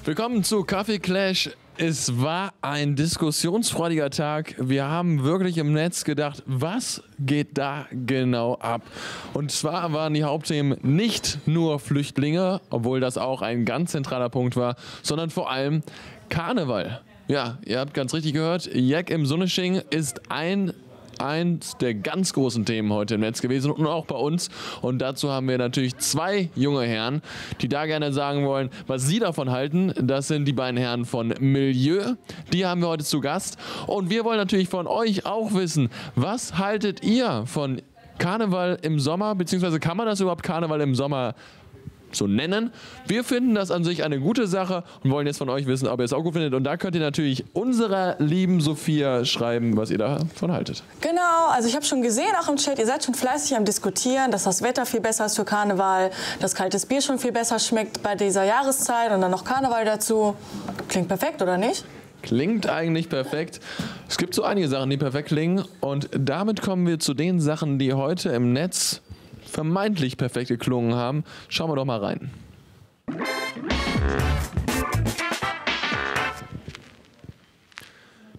Willkommen zu Kaffee Clash. Es war ein diskussionsfreudiger Tag. Wir haben wirklich im Netz gedacht, was geht da genau ab? Und zwar waren die Hauptthemen nicht nur Flüchtlinge, obwohl das auch ein ganz zentraler Punkt war, sondern vor allem Karneval. Ja, ihr habt ganz richtig gehört, Jack im Sunnesching ist eins der ganz großen Themen heute im Netz gewesen und auch bei uns. Und dazu haben wir natürlich zwei junge Herren, die da gerne sagen wollen, was sie davon halten. Das sind die beiden Herren von Milieu. Die haben wir heute zu Gast. Und wir wollen natürlich von euch auch wissen, was haltet ihr von Karneval im Sommer? Beziehungsweise kann man das überhaupt Karneval im Sommer so nennen? Wir finden das an sich eine gute Sache und wollen jetzt von euch wissen, ob ihr es auch gut findet. Und da könnt ihr natürlich unserer lieben Sophia schreiben, was ihr davon haltet. Genau, also ich habe schon gesehen, auch im Chat, ihr seid schon fleißig am Diskutieren, dass das Wetter viel besser ist für Karneval, dass kaltes Bier schon viel besser schmeckt bei dieser Jahreszeit und dann noch Karneval dazu. Klingt perfekt, oder nicht? Klingt eigentlich perfekt. Es gibt so einige Sachen, die perfekt klingen. Und damit kommen wir zu den Sachen, die heute im Netz vermeintlich perfekt geklungen haben. Schauen wir doch mal rein.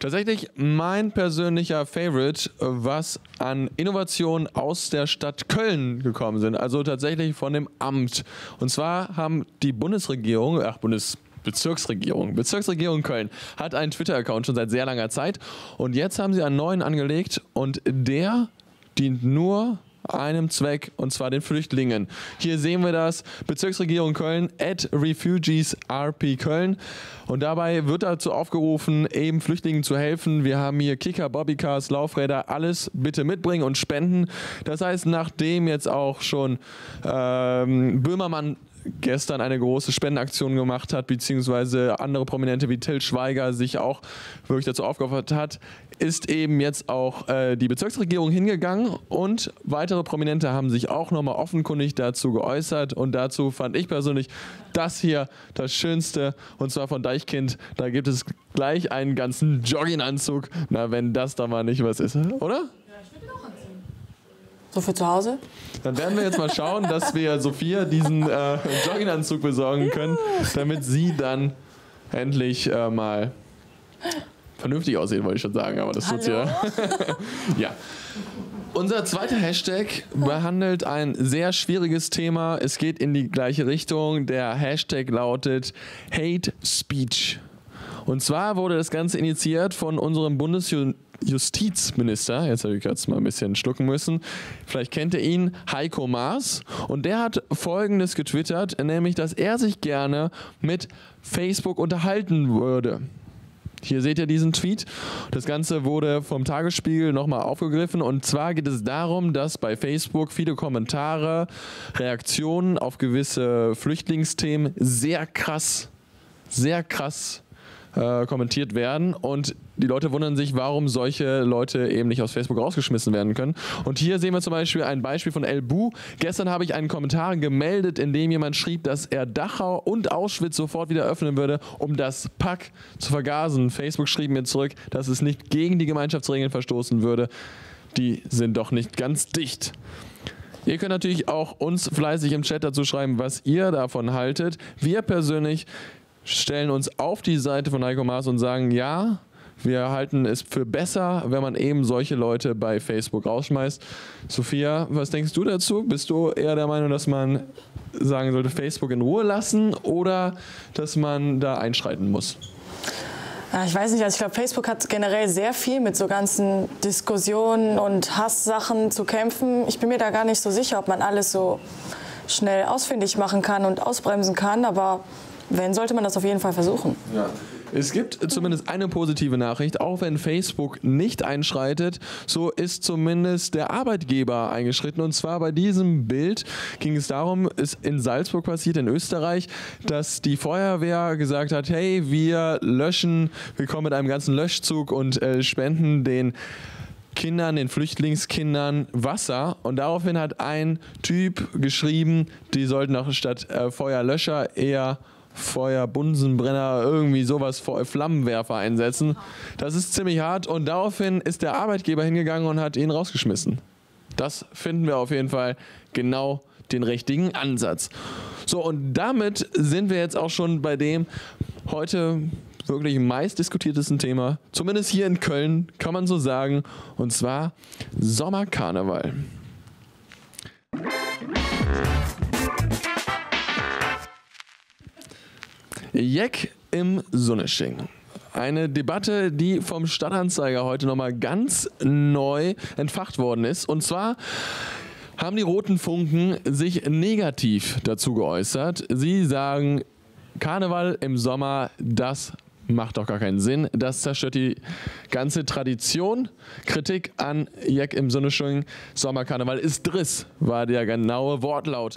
Tatsächlich mein persönlicher Favorite, was an Innovationen aus der Stadt Köln gekommen sind, also tatsächlich von dem Amt. Und zwar haben die Bezirksregierung Köln hat einen Twitter-Account schon seit sehr langer Zeit und jetzt haben sie einen neuen angelegt und der dient nur einem Zweck, und zwar den Flüchtlingen. Hier sehen wir das, Bezirksregierung Köln, @refugeesrp Köln. Und dabei wird dazu aufgerufen, eben Flüchtlingen zu helfen. Wir haben hier Kicker, Bobbycars, Laufräder, alles bitte mitbringen und spenden. Das heißt, nachdem jetzt auch schon Böhmermann gestern eine große Spendenaktion gemacht hat, beziehungsweise andere Prominente wie Till Schweiger sich auch wirklich dazu aufgeopfert hat, ist eben jetzt auch die Bezirksregierung hingegangen und weitere Prominente haben sich auch nochmal offenkundig dazu geäußert und dazu fand ich persönlich das hier das Schönste und zwar von Deichkind. Da gibt es gleich einen ganzen Jogginganzug. Na, wenn das da mal nicht was ist, oder? So für zu Hause? Dann werden wir jetzt mal schauen, dass wir Sophia diesen Jogginganzug besorgen können, damit sie dann endlich mal vernünftig aussehen, wollte ich schon sagen, aber das tut's ja. Ja. Unser zweiter Hashtag behandelt ein sehr schwieriges Thema. Es geht in die gleiche Richtung. Der Hashtag lautet Hate Speech. Und zwar wurde das Ganze initiiert von unserem Bundesjustizminister, jetzt habe ich jetzt mal ein bisschen schlucken müssen, vielleicht kennt ihr ihn, Heiko Maas. Und der hat Folgendes getwittert, nämlich, dass er sich gerne mit Facebook unterhalten würde. Hier seht ihr diesen Tweet. Das Ganze wurde vom Tagesspiegel nochmal aufgegriffen. Und zwar geht es darum, dass bei Facebook viele Kommentare, Reaktionen auf gewisse Flüchtlingsthemen sehr krass kommentiert werden und die Leute wundern sich, warum solche Leute eben nicht aus Facebook rausgeschmissen werden können. Und hier sehen wir zum Beispiel ein Beispiel von Elbu. Gestern habe ich einen Kommentar gemeldet, in dem jemand schrieb, dass er Dachau und Auschwitz sofort wieder öffnen würde, um das Pack zu vergasen. Facebook schrieb mir zurück, dass es nicht gegen die Gemeinschaftsregeln verstoßen würde. Die sind doch nicht ganz dicht. Ihr könnt natürlich auch uns fleißig im Chat dazu schreiben, was ihr davon haltet. Wir persönlich stellen uns auf die Seite von Heiko Maas und sagen, ja, wir halten es für besser, wenn man eben solche Leute bei Facebook rausschmeißt. Sophia, was denkst du dazu? Bist du eher der Meinung, dass man sagen sollte, Facebook in Ruhe lassen oder dass man da einschreiten muss? Ja, ich weiß nicht, also ich glaube, Facebook hat generell sehr viel mit so ganzen Diskussionen und Hasssachen zu kämpfen. Ich bin mir da gar nicht so sicher, ob man alles so schnell ausfindig machen kann und ausbremsen kann, aber wenn, sollte man das auf jeden Fall versuchen. Ja. Es gibt zumindest eine positive Nachricht, auch wenn Facebook nicht einschreitet, so ist zumindest der Arbeitgeber eingeschritten. Und zwar bei diesem Bild ging es darum, ist in Salzburg passiert, in Österreich, dass die Feuerwehr gesagt hat, hey, wir kommen mit einem ganzen Löschzug und spenden den Kindern, den Flüchtlingskindern Wasser. Und daraufhin hat ein Typ geschrieben, die sollten auch statt Feuerlöscher eher Feuerbunsenbrenner, irgendwie sowas, Flammenwerfer einsetzen. Das ist ziemlich hart und daraufhin ist der Arbeitgeber hingegangen und hat ihn rausgeschmissen. Das finden wir auf jeden Fall genau den richtigen Ansatz. So, und damit sind wir jetzt auch schon bei dem heute wirklich meist diskutiertesten Thema, zumindest hier in Köln, kann man so sagen, und zwar Sommerkarneval. Jeck im Sunnesching. Eine Debatte, die vom Stadtanzeiger heute nochmal ganz neu entfacht worden ist. Und zwar haben die Roten Funken sich negativ dazu geäußert. Sie sagen, Karneval im Sommer, das macht doch gar keinen Sinn. Das zerstört die ganze Tradition. Kritik an Jeck im Sunnesching. Sommerkarneval ist Driss, war der genaue Wortlaut.